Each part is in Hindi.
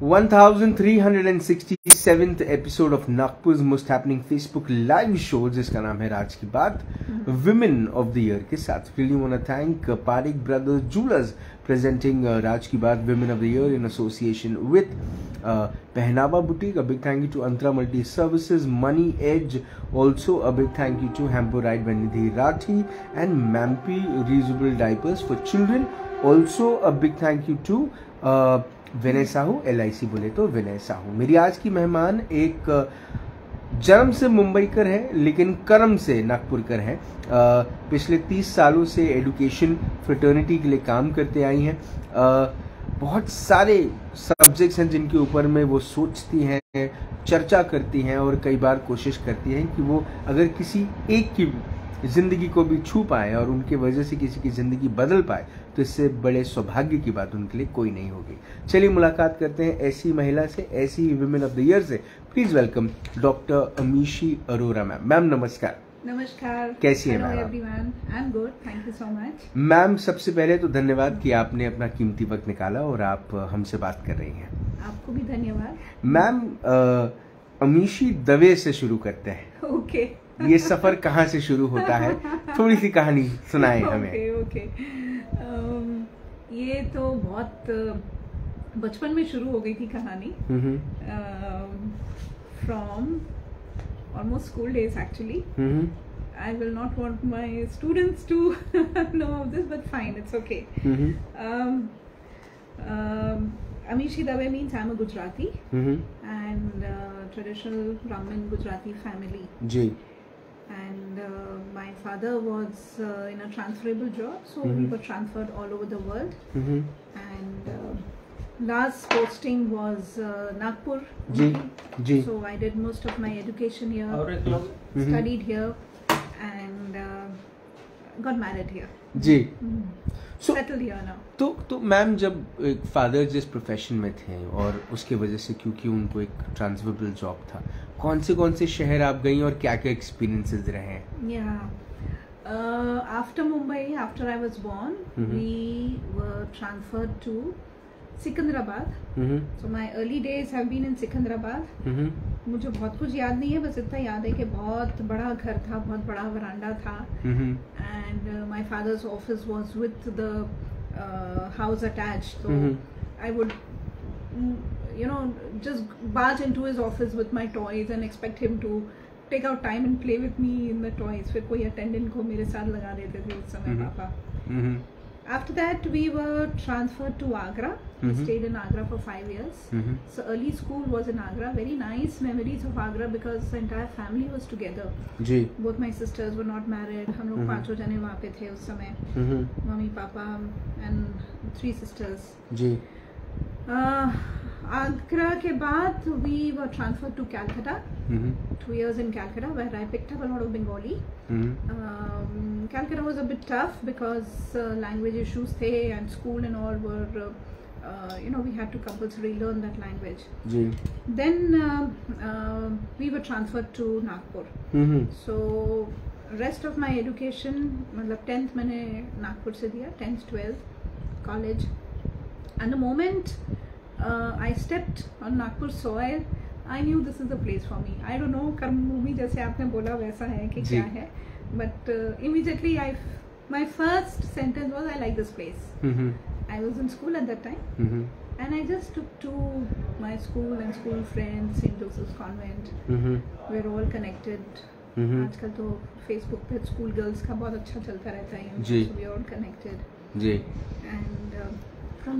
1367th episode of Nagpur most happening Facebook live show जिसका नाम है राज की बात विमेन ऑफ द ईयर के साथ really want to thank Pareek brothers jewellers presenting Raj की बात women of the year in association with Pahnawa boutique. A big thank you to Antra Multi Services, Money Edge. Also a big thank you to Hampo Ride Vanidhi Rathi and Mampi Reusable Diapers for Children. Also a big thank you to Vinay Sahu. LIC बोले तो विनय साहू. मेरी आज की मेहमान एक जन्म से मुंबईकर है लेकिन कर्म से नागपुरकर है. पिछले 30 सालों से एजुकेशन फ्रेटर्निटी के लिए काम करते आई हैं. बहुत सारे सब्जेक्ट्स हैं जिनके ऊपर में वो सोचती हैं, चर्चा करती हैं और कई बार कोशिश करती हैं कि वो अगर किसी एक की जिंदगी को भी छू पाए और उनके वजह से किसी की जिंदगी बदल पाए तो इससे बड़े सौभाग्य की बात उनके लिए कोई नहीं होगी. चलिए मुलाकात करते हैं ऐसी महिला से, ऐसी विमेन ऑफ द ईयर से. Please welcome doctor Amishi Arora ma'am. Ma'am नमस्कार. नमस्कार. कैसी है ma'am? Everyone, I am good, thank you so much. Ma'am सबसे पहले तो धन्यवाद कि आपने अपना कीमती वक्त निकाला और आप हमसे बात कर रही हैं. आपको भी धन्यवाद. मैम अमीशी दवे से शुरू करते हैं. ओके. ये सफर कहाँ से शुरू होता है, थोड़ी सी कहानी सुनाएं हमें. ओके. ये तो बहुत बचपन में शुरू हो गई थी कहानी. From almost school days actually. I will not want my students to know of this, but fine, it's okay. Amishi Dave means I'm a Gujarati and traditional Brahmin Gujarati family. Ji. And my father was in a transferable job, so we were transferred all over the world. And last posting was Nagpur. Ji. Ji. So I did most of my education here, studied here, and got married here. जी. So settled here now. तो मैम जब एक फादर जिस प्रोफेशन में थे और उसके वजह से क्योंकि उनको एक ट्रांसफरेबल जॉब था, कौन से शहर आप गई और क्या क्या एक्सपीरियंसेस रहे हैं? After Mumbai, after I was born, we were transferred to Secunderabad. So my early days have been in Secunderabad. मुझे बहुत कुछ याद नहीं है, बस इतना याद है कि बहुत बड़ा घर था, बहुत बड़ा वरांडा था. And my father's office was with the house attached. So I would just barge into his office with my toys and expect him to take out time and play with me in the toys. फिर कोई attendant को मेरे साथ लगा देते थे उस समय पापा. After that, we were transferred to Agra. We stayed in Agra for 5 years. So early school was in Agra. Very nice memories of Agra because the entire family was together. Ji. Both my sisters were not married. हम लोग 5 जने वहाँ पे थे उस समय. Mummy papa and 3 sisters. Ji. Agra के बाद we were transferred to Calcutta. 2 years in Calcutta where I picked up a lot of Bengali. Calcutta was a bit tough because language issues the and school and all were we had to compulsory learn that language. Ji. Then we were transferred to Nagpur. So rest of my education मतलब 10th मैंने नागपुर से दिया, 10th 12th college. And the moment I stepped on Nagpur soil, I knew this is the place for me. I don't know कर्मभूमि जैसे आपने बोला वैसा है कि क्या है, but immediately my first sentence was I like this place. I was in school at that time, and I just took to my school and school friends, St. Joseph's Convent. We're all connected. आजकल तो Facebook पे स्कूल गर्ल्स का बहुत अच्छा चलता रहता है. So we're all connected. Ji. And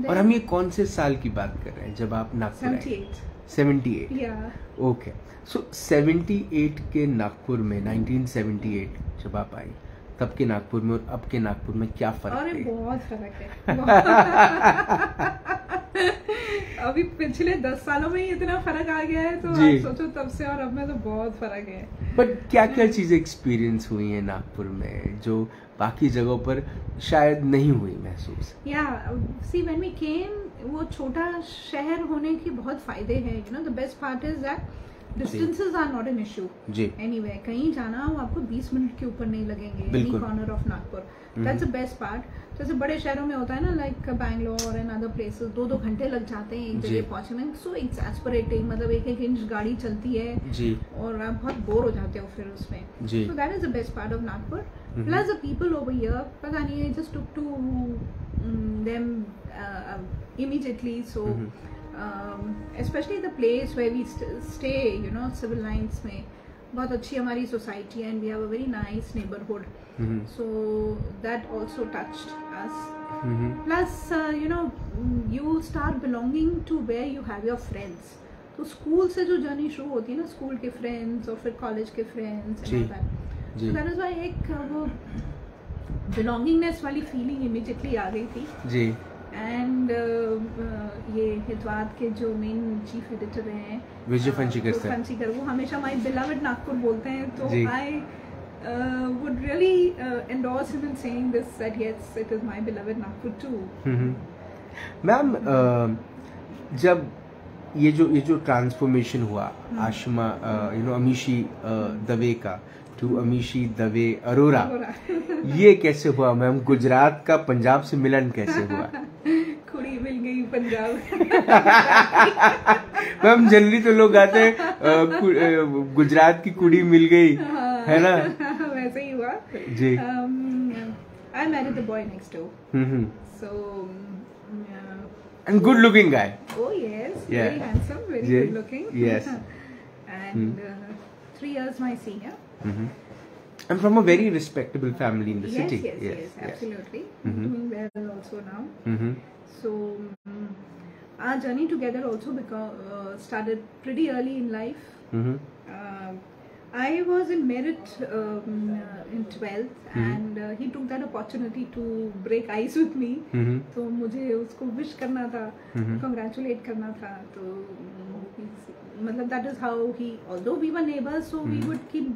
और हम ये कौन से साल की बात कर रहे हैं जब आप नागपुर आए? 78. ओके. सो 78 के नागपुर में 1978 जब आप आई तब के नागपुर में और अब के नागपुर में क्या फर्क है? अरे बहुत फर्क है. अभी पिछले 10 सालों में ही इतना फर्क आ गया है तो आप सोचो तब से और अब में तो बहुत फर्क है. बट क्या क्या चीजें एक्सपीरियंस हुई हैं नागपुर में जो बाकी जगहों पर शायद नहीं हुई महसूस? See, when we came, वो छोटा शहर होने के बहुत फायदे हैं. You know the best part is that distances are not an issue. Anyway, कहीं जाना हो आपको 20 मिनट के ऊपर नहीं लगेंगे. Any corner of Nagpur. That's the best part. जैसे बड़े शहरों में होता है ना, like Bangalore and other places, 2-2 घंटे लग जाते हैं एक जगह पहुंचने में. So exasperating, मतलब 1-1 इंच गाड़ी चलती है और आप बहुत बोर हो जाते हो फिर उसमें. So that is the best part of Nagpur. Plus the people over here, पता नहीं, I just took to them immediately. So especially the place where we stay, you know, civil lines में बहुत अच्छी हमारी society and we have a very nice neighborhood. So that also touched us. Plus you know, you start belonging to where you have your friends. तो स्कूल से जो जर्नी शुरू होती है ना, स्कूल के फ्रेंड्स और फिर कॉलेज के friends and all that. So that is why एक वो belongingness वाली feeling immediately आ गई थी. जी. एंड ये हितवाद के जो मेन चीफ एडिटर हैं विजय फंशीकर, वो हमेशा माय बिलव्ड नागपुर बोलते हैं. तो आई would really endorse him in saying this, that yes, it is my beloved Nagpur too. Ma'am, जब ये जो ट्रांसफॉर्मेशन हुआ आशिमा, यू नो, अमीशी दवे का टू अमीशी दवे अरोरा, ये कैसे हुआ मैम? गुजरात का पंजाब से मिलन कैसे हुआ? कुड़ी मिल गई पंजाब. मैम जनरली तो लोग आते हैं गुजरात की कुड़ी मिल गई, है ना? वैसे ही हुआ जी. I married the boy next door. So and good looking guy. Oh yes, very handsome, very good looking. Yes. And 3 years my senior. I'm from a very respectable family in the city. Yes, absolutely. Doing well also now. So our journey together also started pretty early in life. I was in merit in 12th and he took that opportunity to break ice with me. तो मुझे उसको wish करना था, congratulate करना था. तो मतलब that is how he, although we were neighbors, so we would keep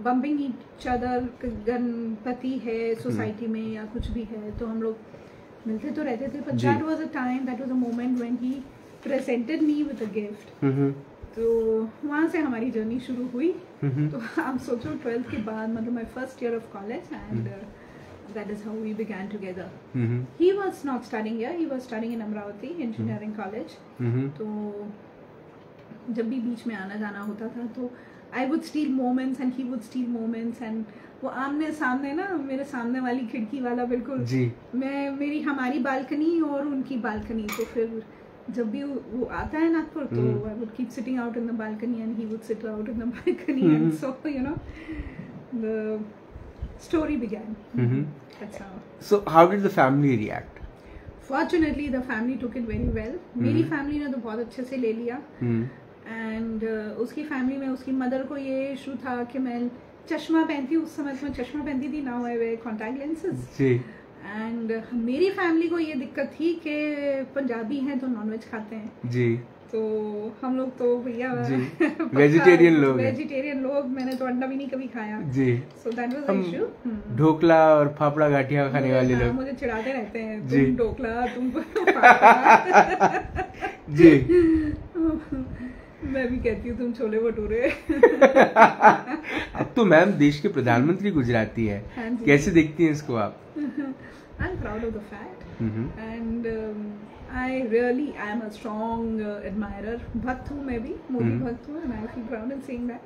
bumping each other. Ganpati है सोसाइटी में या कुछ भी है तो हम लोग मिलते तो रहते थे. But that was a time, that was a moment when he presented me with a gift. तो वहाँ से हमारी जर्नी शुरू हुई. तो आप सोचो 12th के बाद, मतलब my first year of college, and that is how we began together. He was not studying here, he was studying in Amravati Engineering College. तो जब भी बीच में आना जाना होता था तो I would steal moments and he would steal moments, and वो आमने सामने ना, मेरे सामने वाली खिड़की वाला बिल्कुल मेरी हमारी बालकनी और उनकी बालकनी. तो फिर जब भी वो आता है नागपुर तो I would keep sitting out in the balcony and he would sit out in the balcony. And so, you know, the story began. That's how. So how did the family react? Fortunately the family took it very well. मेरी family ने तो बहुत अच्छे से ले लिया. And उसकी family में उसकी mother को ये issue था कि मैं चश्मा पहनती, उस समय मैं चश्मा पहनती थी, now I wear contact lenses. And मेरी फैमिली को ये दिक्कत थी कि पंजाबी हैं तो नॉनवेज खाते हैं जी. तो हम लोग तो भैया वेजिटेरियन लोग, मैंने तो अंडा भी नहीं कभी खाया जी. So that was the issue. Dhokla और फाफड़ा गाठिया खाने वाले लोग मुझे चिढ़ाते रहते हैं, तुम ढोकला, तुम फाफड़ा जी. मैं भी कहती हूँ तुम छोले भटूरे. अब तो मैम देश के प्रधानमंत्री गुजराती है, कैसे देखती हैं इसको आप? I'm proud of the fact. And I really am a strong admirer. भक्त हूँ मैं भी, मोदी भक्त हूँ, and I feel proud in saying that.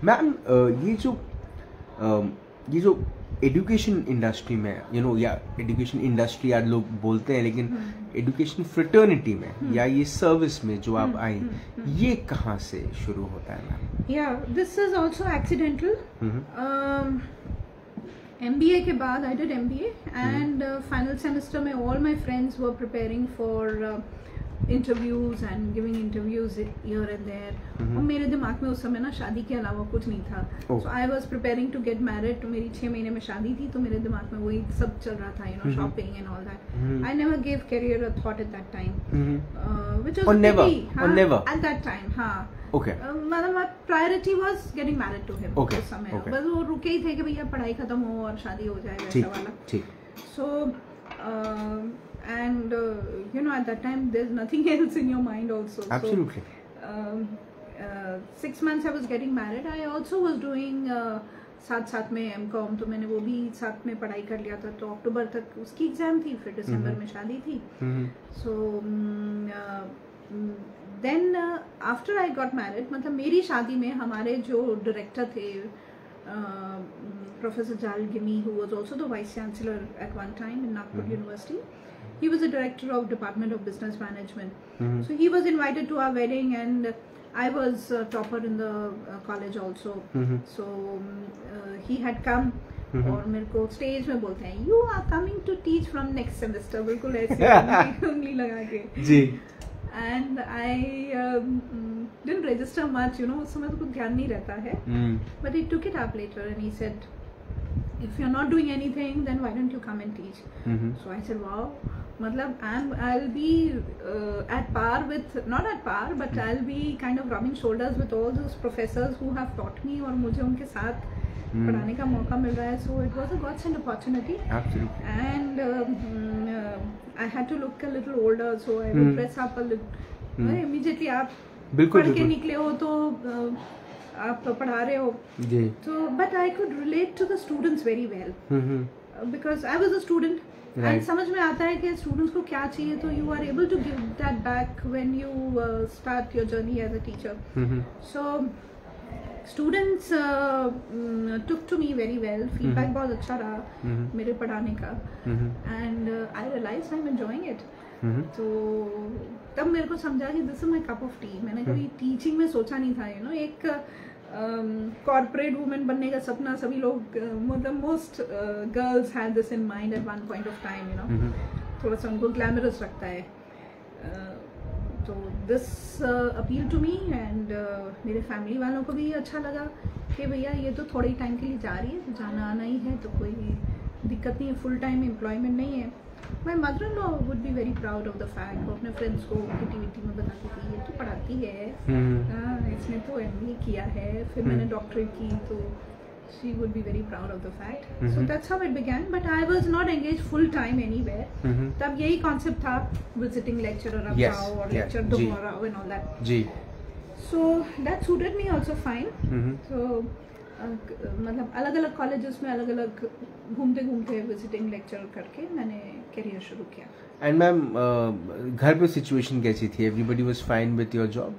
Ma'am ये जो एजुकेशन इंडस्ट्री में, यू नो, या एजुकेशन इंडस्ट्री आज लोग बोलते हैं, लेकिन एजुकेशन फ्रेटर्निटी में या ये सर्विस में जो आप आई, ये कहाँ से शुरू होता है ma'am? Yeah, this is also accidental. MBA के बाद I did MBA and final semester में all my friends were preparing for interviews and giving interviews here and there. और मेरे दिमाग में उस समय ना शादी के अलावा कुछ नहीं था. So I was preparing to get married. तो मेरी 6 महीने में शादी थी, तो मेरे दिमाग में वही सब चल रहा था, you know, shopping and all that. I never gave career a thought at that time. Which was never at that time. हाँ. Okay. मतलब my priority was getting married to him. Okay. उस समय बस वो रुके ही थे कि भैया पढ़ाई खत्म हो और शादी हो जाए, वैसा वाला. ठीक. So and you know, at that time there's nothing else in your mind also. Absolutely. So 6 months I was getting married. I also was doing साथ में M.Com, तो मैंने वो भी साथ में पढ़ाई कर लिया था, तो अक्टूबर तक उसकी एग्जाम थी, फिर दिसंबर में शादी थी. So then after I got married, मतलब मेरी शादी में हमारे जो डायरेक्टर थे, Professor Jal Gimi, who was also the Vice Chancellor at one time in Nagpur University, he was the director of Department of Business Management. So he was invited to our wedding, and I was topper in the college also. So he had come, और मेरे को स्टेज में बोलते हैं, you are coming to teach from next semester, बिल्कुल ऐसे उंगली लगा के. जी. And I didn't register much, you know, उस समय तो कुछ ध्यान नहीं रहता है. But he took it up later and he said, if you're not doing anything, then why don't you come and teach? So I said, wow, मतलब I'll be at par with, not at par, but I'll be kind of rubbing shoulders with all those professors who have taught me, और मुझे उनके साथ पढ़ाने का मौका मिल रहा है. So it was a godsend opportunity. Absolutely. And I had to look a little older, so I would dress up a little. Immediately आप पढ़ के निकले हो तो आप पढ़ा रहे हो. So but I could relate to the students very well because I was a student. Right. And समझ में आता है कि students को क्या चाहिए, तो you are able to give that back when you start your journey as a teacher. So students took to me very well. Feedback बहुत अच्छा रहा मेरे पढ़ाने का, and I realized I'm enjoying it. तो तब मेरे को समझा कि this is my cup of tea. मैंने कभी teaching में सोचा नहीं था, you know, एक corporate woman बनने का सपना सभी लोग, मतलब most girls had this in mind at one point of time, you know, थोड़ा सा उनको glamorous लगता है. तो this appeal to me, and मेरे फैमिली वालों को भी अच्छा लगा कि भैया ये तो थोड़े ही टाइम के लिए जा रही है, तो जाना आना ही है, तो कोई दिक्कत नहीं है, फुल टाइम एम्प्लॉयमेंट नहीं है. My mother-in-law would be very proud of the fact. वो अपने फ्रेंड्स को किटी में बताती थी, ये तो पढ़ाती है, इसने तो MBA किया है, फिर मैंने डॉक्टरेट की, तो she would be very proud of the fact. So that's how it began. But I was not engaged full time anywhere. तब यही concept था, visiting lecturer अब आओ और lecture दो और आओ and all that. Ji. So that suited me also fine. So मतलब अलग-अलग colleges में अलग-अलग घूमते विजिटिंग लेक्चर करके मैंने करियर शुरू किया. एंड मैम घर पे सिचुएशन कैसी थी? Everybody was fine with your job?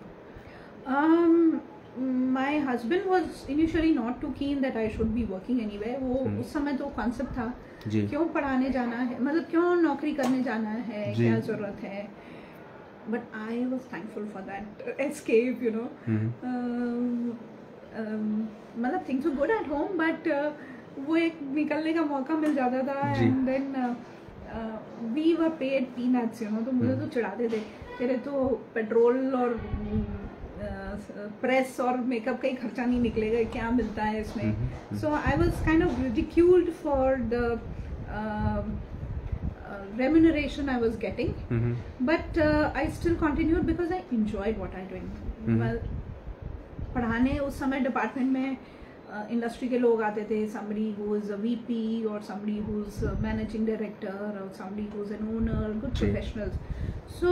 My husband was initially not too keen that I should be working anywhere. वो उस समय तो कॉन्सेप्ट था क्यों पढ़ाने जाना है, मतलब क्यों नौकरी करने जाना है, क्या जरूरत है. But I was thankful for that escape, you know. मतलब things were good at home, but वो एक निकलने का मौका मिल जाता था, and then we were paid peanuts, you know. तो मुझे तो चिढ़ाते थे, तेरे तो पेट्रोल और प्रेस और मेकअप का ही खर्चा नहीं निकलेगा, क्या मिलता है इसमें. So I was kind of ridiculed for the remuneration I was getting, but I still continued because I enjoyed what I doing. Well, पढ़ाने उस समय डिपार्टमेंट में इंडस्ट्री के लोग आते थे, somebody who is a VP or somebody who's a managing director or somebody who's an owner, good professionals. So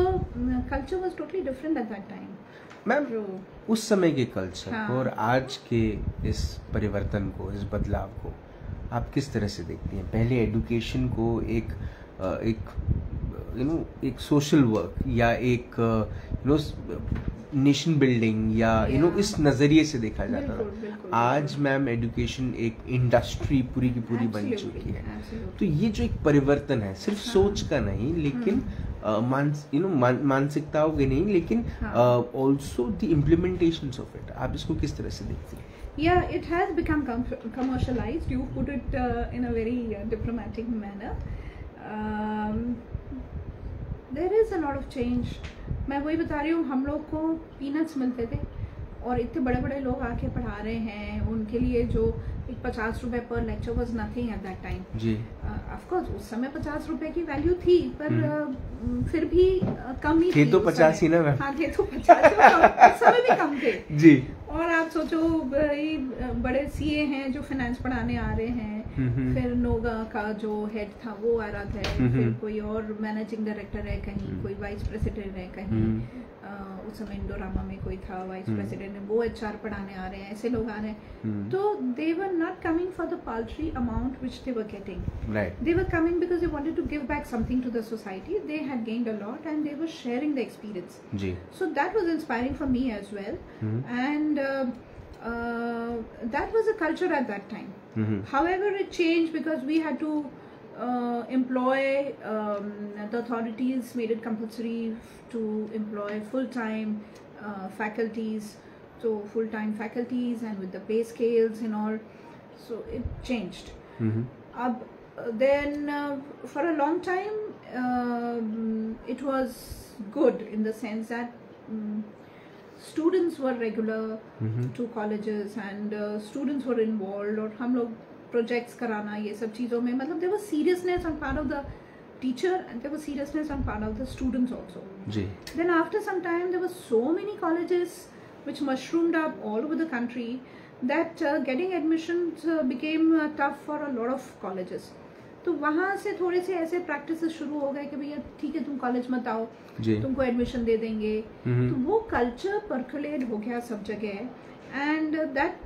culture was totally different at that time. Ma'am उस समय के कल्चर को और आज के इस परिवर्तन को, इस बदलाव को आप किस तरह से देखती हैं? पहले एजुकेशन को एक सोशल वर्क या एक नेशन बिल्डिंग या इस नजरिए से देखा जाता था. आज मैम एजुकेशन एक इंडस्ट्री पूरी की पूरी बन चुकी है. तो ये जो एक परिवर्तन है सिर्फ सोच का नहीं, लेकिन मानसिकताओं के नहीं, लेकिन also the implementations of it, आप इसको किस तरह से देखते हैं? Yeah, it has become commercialized. You put it in a very diplomatic manner. There is a lot of change. मैं वही बता रही हूँ, हम लोग को पीनट्स मिलते थे और इतने बड़े बड़े लोग आके पढ़ा रहे हैं, उनके लिए जो एक 50 रुपए पर lecture was nothing at that time. जी. ऑफ कोर्स उस समय 50 रुपए की वैल्यू थी, पर फिर भी कम ही थे. तो 50 ही ना मैम. हाँ, थे तो 50, उस समय भी कम थे. जी. और आप सोचो बड़े CA हैं जो फाइनेंस पढ़ाने आ रहे हैं, फिर नोगा का जो हेड था वो आ रहा था, फिर कोई और मैनेजिंग डायरेक्टर है कहीं, कोई वाइस प्रेसिडेंट है कहीं, उस समय इंडोरामा में कोई था वाइस प्रेसिडेंट, वो HR पढ़ाने आ रहे हैं, ऐसे लोग आ रहे हैं. तो they were not coming for the paltry amount which they were getting. Right. They were coming because they wanted to give back something to the society. They had gained a lot and they were sharing the experience. Ji. So that was inspiring for me as well. And that was a culture at that time. However, it changed because we had to employ, the authorities made it compulsory to employ full-time faculties, so full-time faculties and with the pay scales and all, so it changed. Then for a long time it was good in the sense that students were regular to colleges and students were involved, और हम लोग projects कराना ये सब चीज़ों में, मतलब there was seriousness on part of the teacher and there was seriousness on part of the students also. Ji. Then after some time there were so many colleges which mushroomed up all over the country that getting admissions became tough for a lot of colleges. तो वहाँ से थोड़े से ऐसे प्रैक्टिसेस शुरू हो गए कि भैया ठीक है तुम कॉलेज मत आओ, तुमको एडमिशन दे देंगे. तो वो कल्चर परकोलेट हो गया सब जगह and that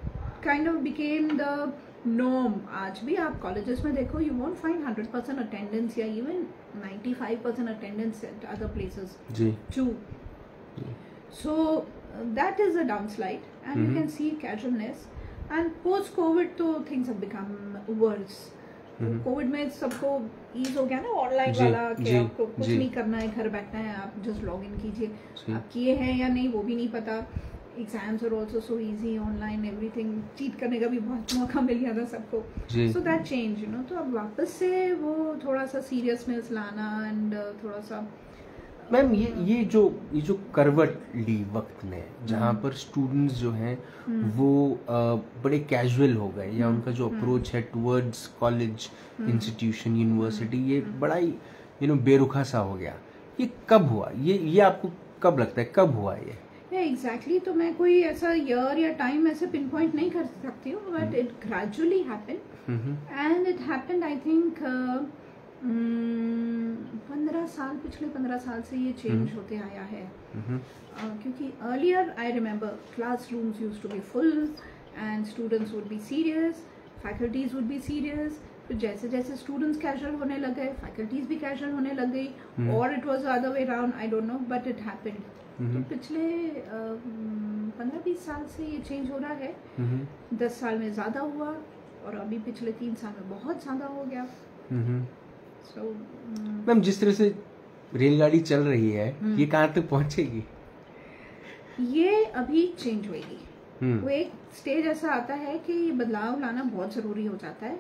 kind of became the norm. आज भी आप कॉलेजेस में देखो, यू वोंट फाइंड 100% अटेंडेंस या even 95% attendance at other places too. So that is a downslide and you can see casualness. And post covid तो things have become worse. Covid में सबको ईज हो गया ना ऑनलाइन वाला कि आपको कुछ नहीं करना है, घर बैठना है, आप जस्ट लॉग इन कीजिए. आप किए हैं या नहीं वो भी नहीं पता. Exams are also so easy online, everything cheat करने का भी बहुत मौका मिल गया था सबको. So that change you know. तो अब वापस से वो थोड़ा सा सीरियसनेस लाना एंड थोड़ा सा. मैम ये जो करवट ली वक्त ने, जहाँ पर स्टूडेंट्स जो हैं वो बड़े कैजुअल हो गए, या उनका जो अप्रोच है टुवर्ड्स कॉलेज, इंस्टीट्यूशन, यूनिवर्सिटी, ये बड़ा ही बेरुखा सा हो गया. ये कब हुआ? ये आपको कब लगता है कब हुआ ये? एग्जैक्टली. तो मैं कोई ऐसा ईयर या टाइम ऐसे पिन पॉइंट नहीं कर सकती हूँ, but it gradually happened and it happened I think 15 साल, पिछले 15 साल से ये चेंज होते आया है. क्योंकि earlier I remember classrooms used to be full and students would be serious, faculties would be serious. फिर जैसे जैसे स्टूडेंट्स कैजुअल होने लग गए, फैकल्टीज भी कैजुअल होने लग गई, और it was other way around, I don't know, but it happened. तो पिछले 15-20 साल से ये चेंज हो रहा है. 10 साल में ज़्यादा हुआ और अभी पिछले 3 साल में बहुत ज़्यादा हो गया. मैम जिस तरह से रेलगाड़ी चल रही है, ये कहाँ तक पहुँचेगी? ये अभी चेंज होगी. वो एक स्टेज ऐसा आता है कि बदलाव लाना बहुत जरूरी हो जाता है.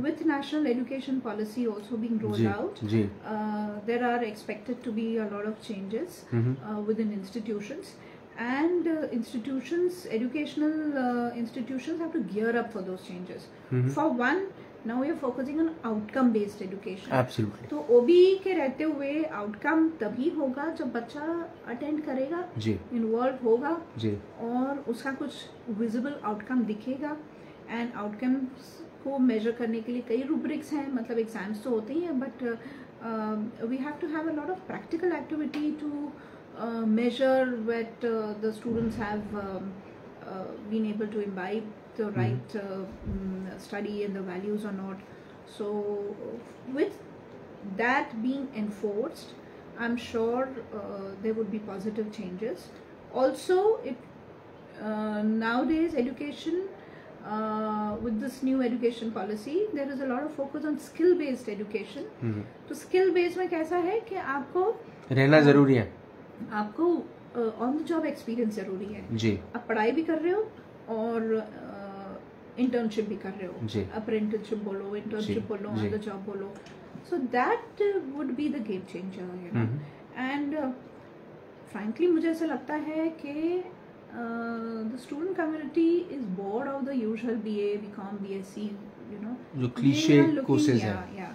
With national education policy also being rolled out, there are expected to be a lot of changes within institutions, and educational institutions have to gear up for those changes. For one, now we are focusing on outcome based education. Absolutely. तो OB के रहते हुए आउटकम तभी होगा जब बच्चा अटेंड करेगा, इन्वॉल्व होगा और उसका कुछ विजिबल आउटकम दिखेगा. एंड आउटकम्स को मेजर करने के लिए कई रूब्रिक्स हैं, मतलब एग्जाम्स तो होते ही हैं, but we have to have a lot of practical activity to measure what the students have been able to imbibe the right study and the values or not. So with that being enforced, I'm sure there would be positive changes. Also, nowadays education, with this new education policy, there is a lot of focus on skill based education. तो skill based में कैसा है कि आपको रहना जरूरी है, आपको ऑन द जॉब एक्सपीरियंस जरूरी है जी. आप पढ़ाई भी कर रहे हो और इंटर्नशिप भी कर रहे हो जी. अप्रेंटिसशिप बोलो, इंटर्नशिप बोलो, ऑन द जॉब बोलो. So that would be the game changer, you know. And frankly मुझे ऐसा लगता है कि the student community is bored of the usual BA, BCom, BSc, you know, जो cliche courses हैं. Yeah.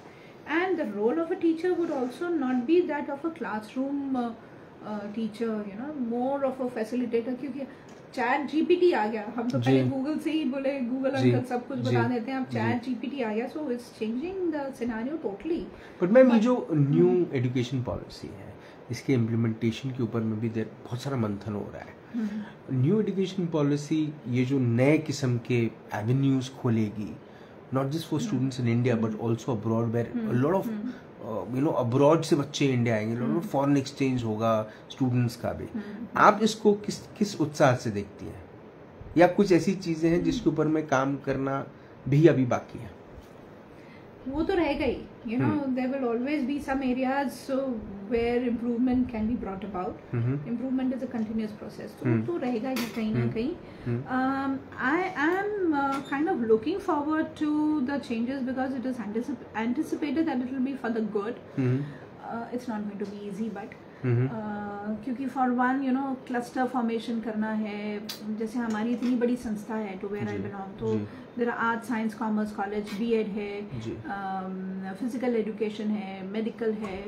And the role of a teacher would also not be that of a classroom teacher, you know, more of a facilitator. क्योंकि चैट जीपीटी आ गया, हम तो पहले गूगल से ही बोले गूगल अंकल सब कुछ बता देते हैं, अब चैट जीपीटी आ गया, so it's changing the scenario totally. But ma'am ये जो न्यू एजुकेशन पॉलिसी है, इसके इम्प्लीमेंटेशन के ऊपर में भी बहुत सारा मंथन हो रहा है। न्यू एजुकेशन पॉलिसी ये जो नए किस्म के एवेन्यूज खोलेगी, not just for students in India but also abroad, where lot of abroad से बच्चे इंडिया आएंगे, लॉट ऑफ फॉरेन एक्सचेंज होगा स्टूडेंट्स का भी। आप इसको किस उत्साह से देखती हैं, या कुछ ऐसी चीजें हैं जिसके ऊपर में काम करना भी अभी बाकी है? वो तो रहेगा ही, you know, there will always be some areas where improvement can be brought about. Improvement is a continuous process, तो रहेगा ही कहीं ना कहीं। I am kind of looking forward to the changes because it is anticipated that it will be for the good. It's not going to be easy, but क्योंकि for one you know cluster formation करना है, जैसे हमारी इतनी बड़ी संस्था है टू वेयर आई बिलोंग, तो there are art science commerce college, BEd है, फिजिकल एजुकेशन है, मेडिकल है,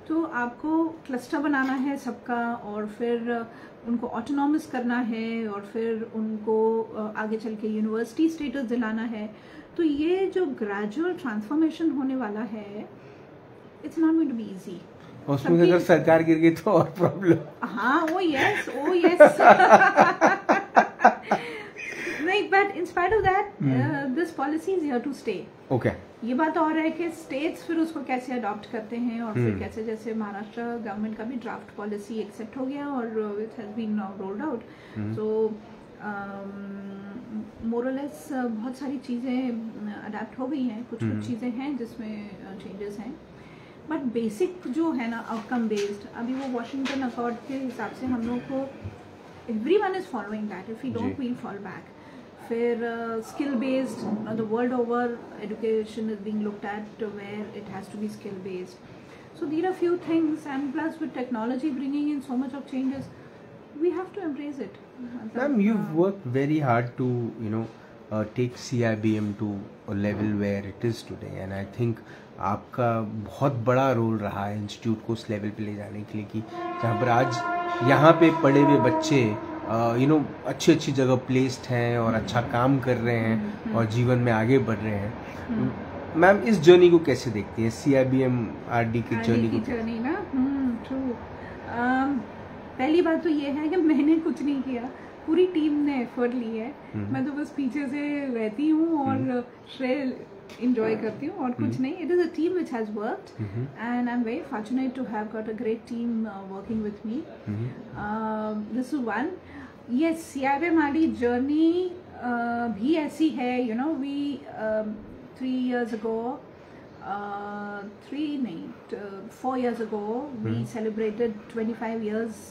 तो आपको क्लस्टर बनाना है सबका, और फिर उनको ऑटोनॉमस करना है, और फिर उनको आगे चल के यूनिवर्सिटी स्टेटस दिलाना है। तो ये जो ग्रेजुअल ट्रांसफॉर्मेशन होने वाला है, it's not going to be easy. उसमें अगर सरकार गिर गई तो और प्रॉब्लम। हाँ, ओ यस नहीं, but in spite of that this policy is here to stay. Okay, ये बात और है कि स्टेट्स फिर उसको कैसे अडॉप्ट करते हैं, और फिर कैसे, जैसे महाराष्ट्र गवर्नमेंट का भी ड्राफ्ट पॉलिसी एक्सेप्ट हो गया और it has been now rolled out. So मोरलेस बहुत सारी चीजें अडेप्ट हो गई हैं, कुछ चीजें हैं जिसमें चेंजेस हैं, बट बेसिक जो है ना आउटकम बेस्ड, अभी वो वॉशिंगटन अकॉर्ड के हिसाब से हम लोग को everyone is following that, if we don't will fall back. फिर skill based, the world over education is being looked at where it has to be skill based. So there are few things, and plus with technology bringing in so much of changes, we have to embrace it. Ma'am, you work very hard to take CIBM to a level where it is today, and I think आपका बहुत बड़ा रोल रहा है इंस्टीट्यूट को उस लेवल पे ले जाने के लिए, कि जहाँ पर आज यहाँ पे पढ़े हुए बच्चे अच्छी अच्छी जगह प्लेस्ड हैं और अच्छा काम कर रहे हैं और जीवन में आगे बढ़ रहे हैं। मैम, इस जर्नी को कैसे देखती है, CIBM RD की जर्नी ना? ट्रू। पहली बात तो ये है कि मैंने कुछ नहीं किया, पूरी टीम ने एफर्ट ली है। मैं तो बस पीछे से रहती हूँ और श्रेय enjoy करती हूँ और कुछ नहीं। It is a team which has worked, and I'm very fortunate to have got a great team working with me. This is one. Yes, CIBM RD journey भी ऐसी है, you know, we 3 years ago, 4 years ago we celebrated 25 years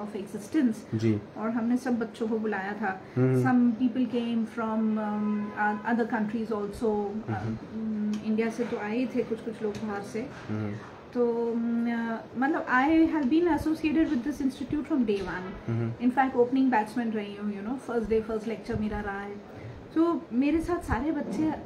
of existence जी। और हमने सब बच्चों को बुलाया था। some people came from other countries also, India से तो आए थे कुछ लोग बाहर से। तो मतलब I have been associated with this institute from day one. In fact opening batsman रही हूँ, you know, first day first lecture मेरा रहा है। तो मेरे साथ सारे बच्चे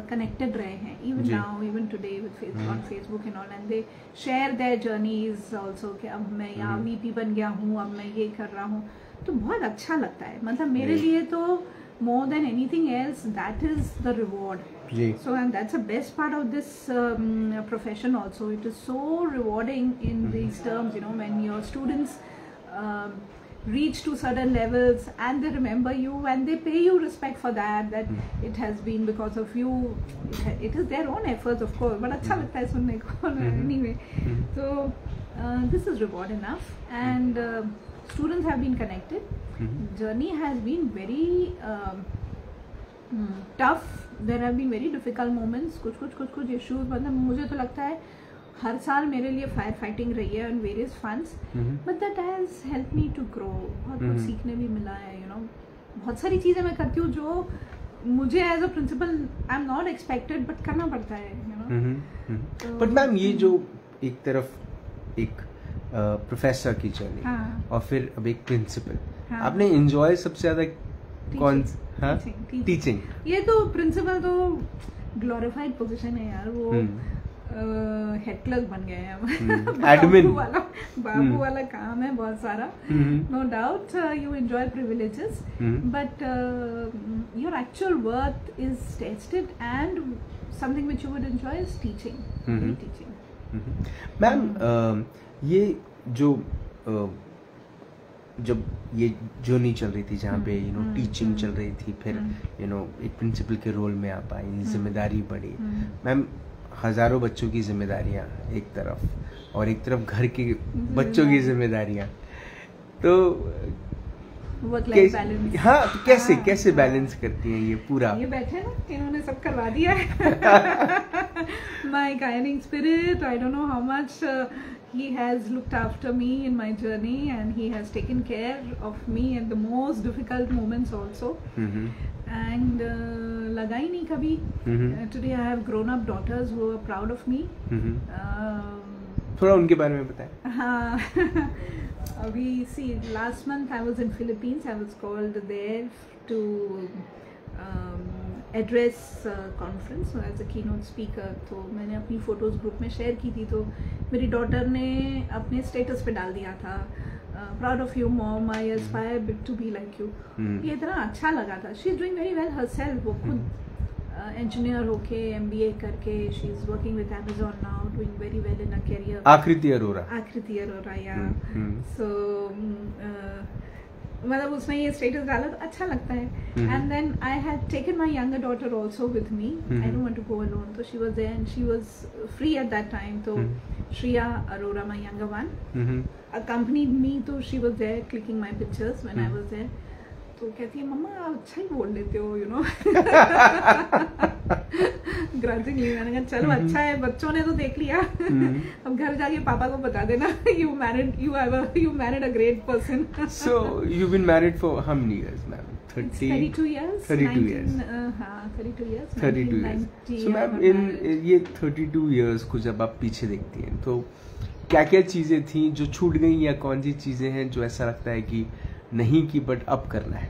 connected रहे हैं, even now, even today with on Facebook and all, and they share their journeys also, कि अब मैं यहाँ VP बन गया हूँ, अब मैं ये कर रहा हूँ, तो बहुत अच्छा लगता है। मतलब मेरे लिए तो more than anything else, that is the reward. So, and that's the best part of this profession also. It is so rewarding in these terms, you know, when your students reach to certain levels and they remember you and they pay you respect for that it has been because of you. It is their own efforts, of course, but अच्छा लगता है सुनने को anyway. So this is reward enough, and students have been connected. Journey has been very tough. There have been very difficult moments, कुछ issues, मतलब मुझे तो लगता है हर साल मेरे लिए फायर फाइटिंग रही है on various fronts, but that has helped me to grow. बहुत कुछ सीखने भी मिला है, you know. बहुत सारी चीज़ें मैं करती हूँ जो मुझे as a principal I am not expected, but करना पड़ता है, you know. बट मैम, ये जो एक तरफ एक प्रोफेसर की जर्नी और फिर अब एक प्रिंसिपल, आपने एंजॉय सबसे ज्यादा कौन? टीचिंग। ये तो प्रिंसिपल तो ग्लोरिफाइड पोजीशन है यार, वो हेड क्लर्क बन गए हैं हम। एडमिन बाबू वाला काम है बहुत सारा। No doubt you enjoy privileges, but your actual worth is tested and something which you would enjoy is teaching. Ma'am ये जो जब ये जर्नी चल रही थी जहाँ पे टीचिंग चल रही थी, फिर एक प्रिंसिपल के रोल में आप आई, जिम्मेदारी बढ़ी। मैम हजारों बच्चों की जिम्मेदारियाँ एक तरफ और एक तरफ घर के बच्चों की जिम्मेदारियाँ, तो वर्क लाइफ बैलेंस। हाँ, तो कैसे बैलेंस करती हैं ये पूरा? ये बैठे ना, इन्होंने सब करवा दिया है। My guiding spirit, I don't know how much he has looked after me in my journey, and he has taken care of me at the most difficult moments also. And laga hi nahi kabhi. Today I have grown up daughters who are proud of me. थोड़ा उनके बारे में बताएं। हाँ, अभी see, last month I was in Philippines. I was called there to address conference as a keynote speaker. तो मैंने अपनी फोटोज ग्रुप में शेयर की थी, तो मेरी डॉटर ने अपने स्टेटस पे डाल दिया था, proud of you mom, I aspire to be like you. ये इतना अच्छा लगा था। She is doing very well herself. वो खुद इंजीनियर होके MBA करके she is working with Amazon now, doing very well in a career. Aakriti Arora या सो मतलब उसने ये स्टेटस डाला तो अच्छा लगता है। And then I had taken my younger daughter also with me, I don't want to go alone, तो she was there and she was free at that time. तो Shriya Arora, my younger one, accompanied me, तो she was there clicking my pictures when I was there. तो कहती है मम्मा आप अच्छा ही बोल लेते हो, ग्रजिंगली। मैंने कहा चलो अच्छा है, बच्चों ने तो देख लिया। अब घर जाके पापा को बता देना you married a great person. So you've been married for how many years, ma'am? 32 years. 32 years. हाँ 32 years. 32 years. So ma'am in ये 32 years को जब आप पीछे देखती हैं तो क्या क्या चीजें थी जो छूट गई, या कौन सी चीजें हैं जो ऐसा लगता है कि नहीं की बट अब करना है?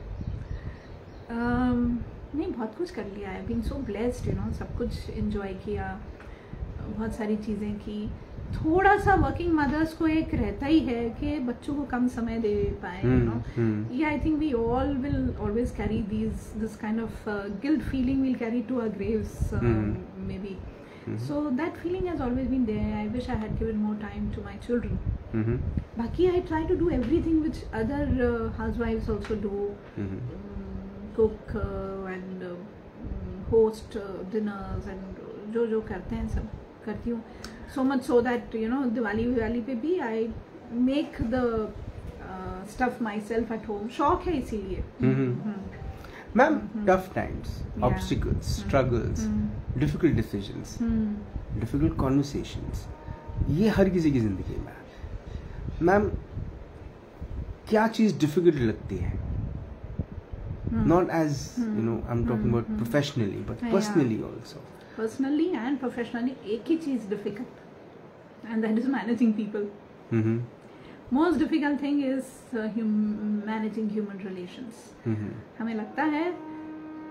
नहीं, बहुत कुछ कर लिया है। बीइंग सो ब्लेस्ड, सब कुछ एंजॉय किया, बहुत सारी चीज़ें की। थोड़ा सा वर्किंग मदर्स को एक रहता ही है कि बच्चों को कम समय दे पाए, या I think we all will always carry this kind of guilt feeling will carry to our graves maybe. So that feeling has always been there. I wish I had given more time to my children. Baki, I try to do everything which other housewives also do. Cook and host dinners and जो करते हैं सब करती हूँ. So much so that Diwali पे भी I make the stuff myself at home. शौक है इसीलिए. Ma'am, tough times, obstacles, struggles, difficult decisions, difficult conversations, ये हर किसी की जिंदगी में है. मैम, क्या चीज डिफिकल्ट लगती है? Not as I'm talking about professionally, but personally also. Personally and professionally, एक ही चीज difficult, and that is managing people. Most difficult thing is managing human relations. हमें लगता है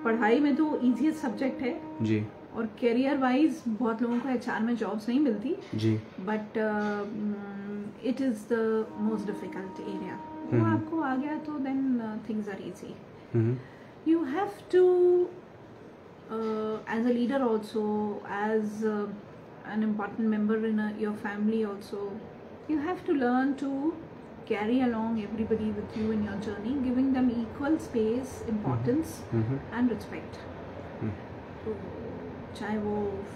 पढ़ाई में तो easiest subject है जी, और career wise बहुत लोगों को HR में jobs नहीं मिलती जी, but it is the most difficult area. वो आपको आ गया तो then things are easy. You have to as a leader also, as an important member in your family also, you have to learn to carry along everybody with you in your journey, giving them equal space, importance and respect. तो चाहे वो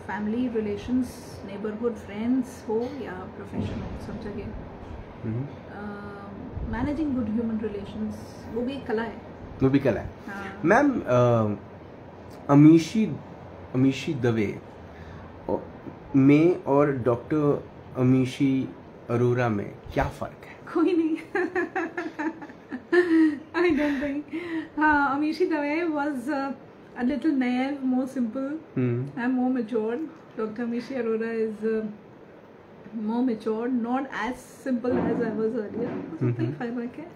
family relations, neighborhood friends हो या profession हो, सब जगह managing good human relations वो भी एक कला है. वो भी कला है. मैम, अमीशी दवे में और डॉक्टर अमीशी अरोरा में क्या फर्क है? कोई नहीं. I don't think. हाँ, Amishi Dave was a little naive, more simple, and more mature. Dr. Amishi Arora is more mature, not as simple as I was earlier. तो कोई फर्क है.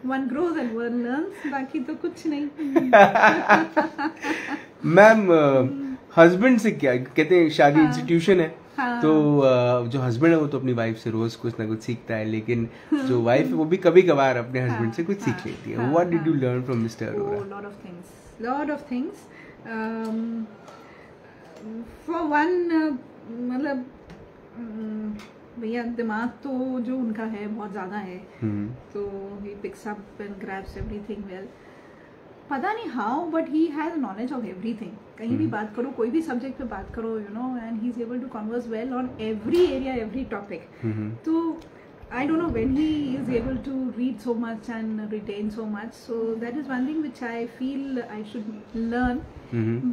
One grows and one learns. बाकी तो कुछ नहीं. मैम, हस्बैंड से क्या कहते हैं? शादी इंस्टीट्यूशन है, हाँ. तो जो हस्बैंड है वो तो अपनी वाइफ से रोज कुछ ना कुछ सीखता है, लेकिन जो वाइफ है वो भी कभी कभार अपने हस्बैंड से कुछ सीख लेती है. What did you learn from mister Arora? lot of things. For one, मतलब भैया दिमाग तो जो उनका है बहुत ज़्यादा है, तो he picks up and grabs everything well. पता नहीं how, but he has knowledge of everything. कहीं भी बात करो, कोई भी सब्जेक्ट पे बात करो, you know, and he is able to converse well on every area, every topic. तो I don't know when he is able to read so much and retain so much. So that is one thing which I feel I should learn.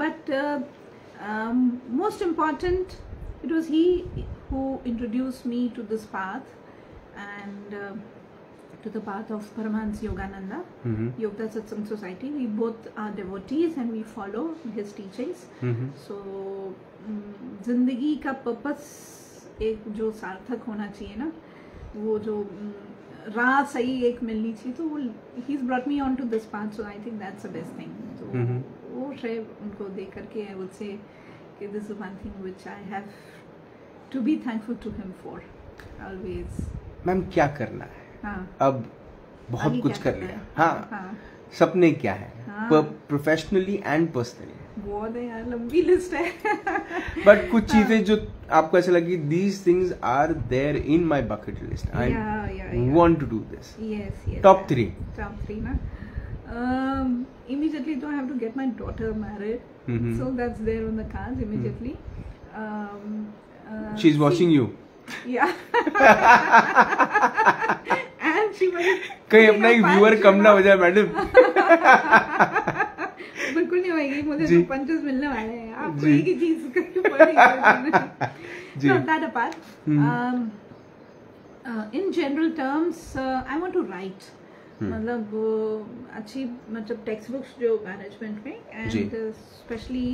But most important, it was he who introduced me to this path and to the path of Paramahansa Yogananda, Yoga Satsang Society. We both are devotees and we follow his teachings. So जिंदगी का पर्पस एक जो सार्थक होना चाहिए ना, वो जो राह सही एक मिलनी चाहिए, तो वो he's brought me on to this path, so I think that's the best thing. तो वो श्रेय उनको दे करके I would say कि this is one thing which I have to be thankful to him for always. Ma'am क्या करना है? हाँ. अब बहुत कुछ कर लिया. हाँ. सपने क्या है? Professionally and personally. बहुत है यार, लंबी लिस्ट है. बट कुछ चीजें जो आपको ऐसा लगी, these things are there in my bucket list. I want to do this. Yes. Top 3 ना. Immediately though I have to get my daughter married. So that's there on the cards immediately. She's watching you. Yeah. And she was कहीं अपना एक व्यूअर कम ना हो जाए मैडम. बिल्कुल नहीं होगी, मुझे तो पंचेस मिलने वाले हैं. आपको एक ही चीज करनी. So that apart, in general terms, I want to write. मतलब अच्छी मतलब टेक्स्ट बुक्स जो मैनेजमेंट में and specially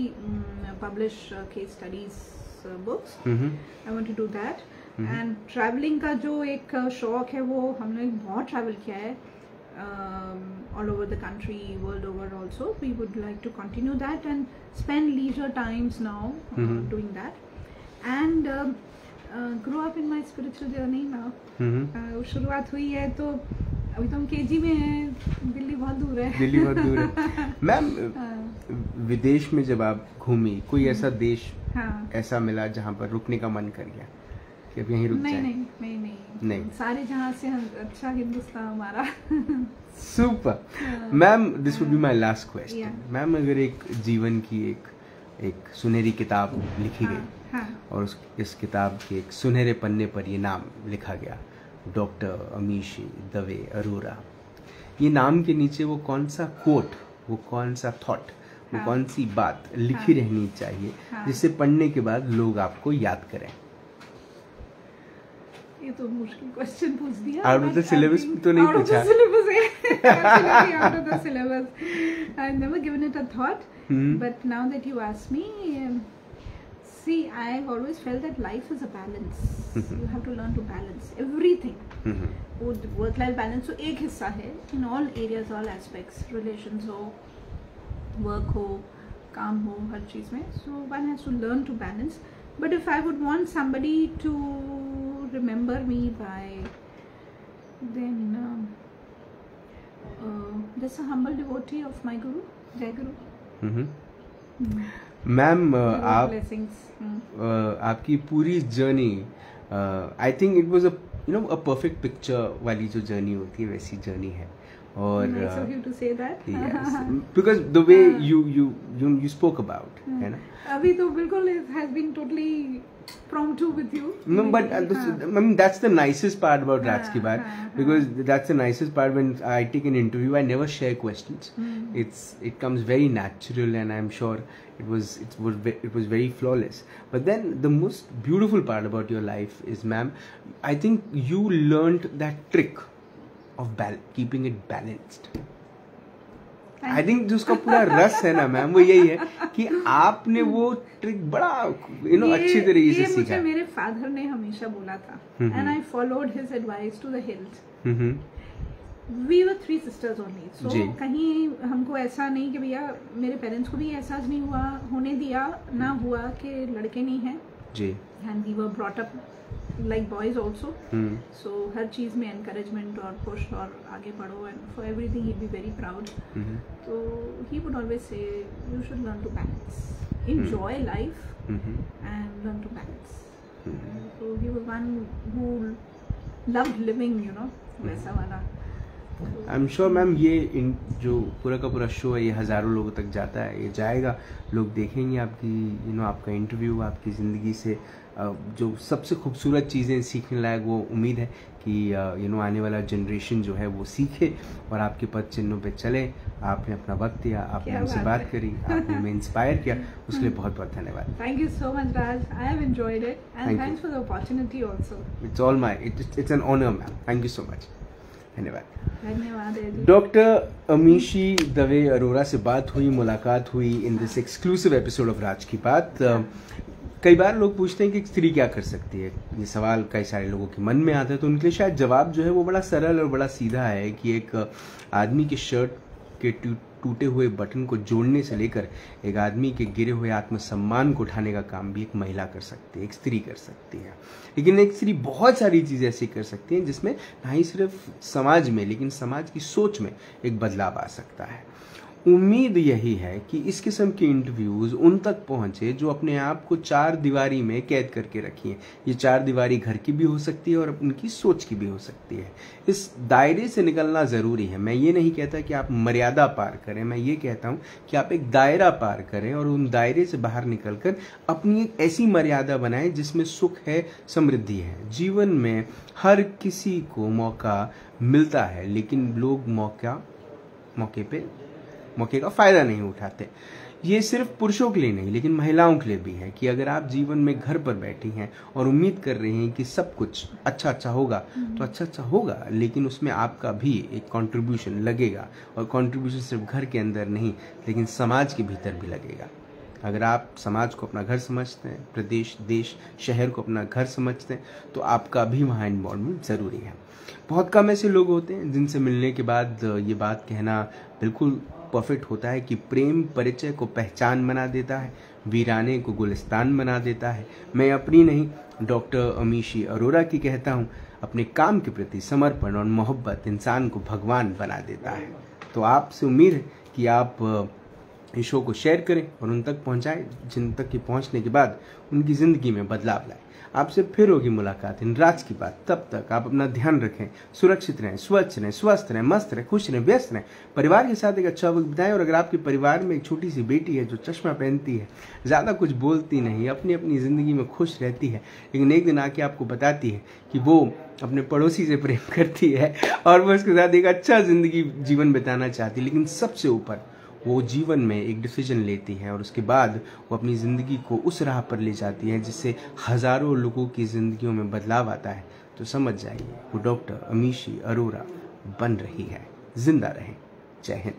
publish case studies books. I want to do that. And travelling का जो एक शौक है वो हमने बहुत ट्रैवल किया है all over the country, world over also. We would like to continue that and spend leisure times now doing that. And grow up in my spiritual journey now. शुरुआत हुई है तो अभी तो हम केजी में हैं, दिल्ली बहुत दूर है. मैम विदेश में जब आप घूमी, कोई ऐसा देश ऐसा मिला जहाँ पर रुकने का मन कर गया कि अब यहीं रुक जाए? नहीं. सारे जहाँ से अच्छा हिंदुस्तान हमारा. Super. Ma'am this would be my last question. Ma'am अगर एक जीवन की एक सुनहरी किताब लिखी गई और इस किताब के एक सुनहरे पन्ने पर ये नाम लिखा गया, डॉक्टर अमीशी दवे अरोरा, ये नाम के नीचे वो कौन सा कोट, वो कौन सा थॉट, वो कौन सी बात लिखी रहनी चाहिए जिससे पढ़ने के बाद लोग आपको याद करें? ये तो मुश्किल क्वेश्चन पूछ दिया. आउट ऑफ द सिलेबस तो नहीं पूछा. Out of the syllabus. I've never given it a thought. But now that you ask me, see, I've always felt that life is a balance. You have to learn to balance everything. Work-life balance तो एक हिस्सा है in all areas, all aspects, relations हो, work हो, काम हो, हर चीज में. So one has to learn to balance. But if I would want somebody to remember me by, then just a humble devotee of my Guru, Jai Guru. Ma'am आप आपकी पूरी journey, I think it was a perfect picture वाली जो जर्नी होती है वैसी जर्नी है. और nice of you to say that. Yes, because the way you spoke about, है ना. अभी तो बिल्कुल it has been totally promptu with you. No, but I mean that's the nicest part about Rats Ki Baat, because that's the nicest part. When I take an interview, I never share questions. It comes very natural, and I'm sure it was very flawless. But then the most beautiful part about your life is, ma'am, I think you learned that trick of keeping it balanced. I think जो उसका पूरा रस है ना मैम, वो यही है कि आपने वो ट्रिक बड़ा अच्छी तरीके से सीखा. मुझे मेरे फादर ने हमेशा बोला था, and I followed his advice to the hills. We were 3 sisters only. सो कहीं हमको ऐसा नहीं कि भैया, मेरे पेरेंट्स को भी एहसास नहीं होने दिया ना हुआ कि लड़के नहीं हैं जी. and we were brought up like boys also. So हर चीज में encouragement और push और आगे बढ़ो, and for everything he'd be very proud. So he would always say you should learn to balance, enjoy life and learn to balance. So he was one who loved living, you know, वैसा वाला. आई एम श्योर मैम ये जो पूरा का पूरा शो है ये हज़ारों लोगों तक जाता है, ये जाएगा, लोग देखेंगे आपकी आपका इंटरव्यू, आपकी ज़िंदगी से जो सबसे खूबसूरत चीज़ें सीखने लायक, वो उम्मीद है कि आने वाला जनरेशन जो है वो सीखे और आपके पद चिन्हों पे चले. आपने अपना वक्त दिया, आपने हमसे बात करी, आपने हमें इंस्पायर किया, उसके लिए बहुत बहुत धन्यवाद. Thank you so much Raj, I have enjoyed it and thanks for the opportunity also. It's all my, it's an honour ma'am. Thank you so much. धन्यवाद. डॉक्टर अमीशी दवे अरोरा से बात हुई, मुलाकात हुई in this exclusive episode of Raj की बात. कई बार लोग पूछते हैं कि एक स्त्री क्या कर सकती है, ये सवाल कई सारे लोगों के मन में आता है, तो उनके लिए शायद जवाब जो है वो बड़ा सरल और बड़ा सीधा है कि एक आदमी के शर्ट के टूटे हुए बटन को जोड़ने से लेकर एक आदमी के गिरे हुए आत्मसम्मान को उठाने का काम भी एक महिला कर सकती है, एक स्त्री कर सकती है. लेकिन एक स्त्री बहुत सारी चीज़ें ऐसी कर सकती है जिसमें ना ही सिर्फ समाज में लेकिन समाज की सोच में एक बदलाव आ सकता है. उम्मीद यही है कि इस किस्म के इंटरव्यूज़ उन तक पहुंचे जो अपने आप को चार दीवारी में कैद करके रखी हैं. ये चार दीवारी घर की भी हो सकती है और उनकी सोच की भी हो सकती है. इस दायरे से निकलना ज़रूरी है. मैं ये नहीं कहता कि आप मर्यादा पार करें, मैं ये कहता हूँ कि आप एक दायरा पार करें और उन दायरे से बाहर निकलकर अपनी एक ऐसी मर्यादा बनाएं जिसमें सुख है, समृद्धि है. जीवन में हर किसी को मौका मिलता है, लेकिन लोग मौके का फ़ायदा नहीं उठाते. ये सिर्फ पुरुषों के लिए नहीं लेकिन महिलाओं के लिए भी है कि अगर आप जीवन में घर पर बैठी हैं और उम्मीद कर रही हैं कि सब कुछ अच्छा होगा, तो अच्छा होगा, लेकिन उसमें आपका भी एक कंट्रीब्यूशन लगेगा. और कंट्रीब्यूशन सिर्फ घर के अंदर नहीं लेकिन समाज के भीतर भी लगेगा. अगर आप समाज को अपना घर समझते हैं, प्रदेश, देश, शहर को अपना घर समझते हैं, तो आपका भी वहाँ इन्वॉल्वमेंट ज़रूरी है. बहुत कम ऐसे लोग होते हैं जिनसे मिलने के बाद ये बात कहना बिल्कुल परफेक्ट होता है कि प्रेम परिचय को पहचान बना देता है, वीराने को गुलिस्तान बना देता है. मैं अपनी नहीं, डॉक्टर अमीशी अरोरा की कहता हूँ, अपने काम के प्रति समर्पण और मोहब्बत इंसान को भगवान बना देता है. तो आपसे उम्मीद है कि आप इस शो को शेयर करें और उन तक पहुंचाएं जिन तक कि पहुंचने के बाद उनकी ज़िंदगी में बदलाव लाए. आपसे फिर होगी मुलाकात इन राज की बात. तब तक आप अपना ध्यान रखें, सुरक्षित रहें, स्वच्छ रहें, स्वस्थ रहें, मस्त रहें, खुश रहें, व्यस्त रहें, परिवार के साथ एक अच्छा वक्त बिताएं. और अगर आपके परिवार में एक छोटी सी बेटी है जो चश्मा पहनती है, ज़्यादा कुछ बोलती नहीं, अपनी ज़िंदगी में खुश रहती है, लेकिन एक दिन आके आपको बताती है कि वो अपने पड़ोसी से प्रेम करती है और वो उसके साथ एक अच्छा ज़िंदगी जीवन बिताना चाहती है, लेकिन सबसे ऊपर वो जीवन में एक डिसीजन लेती है और उसके बाद वो अपनी ज़िंदगी को उस राह पर ले जाती है जिससे हज़ारों लोगों की ज़िंदगियों में बदलाव आता है, तो समझ जाइए वो डॉक्टर अमीशी अरोरा बन रही है. जिंदा रहें. जय हिंद.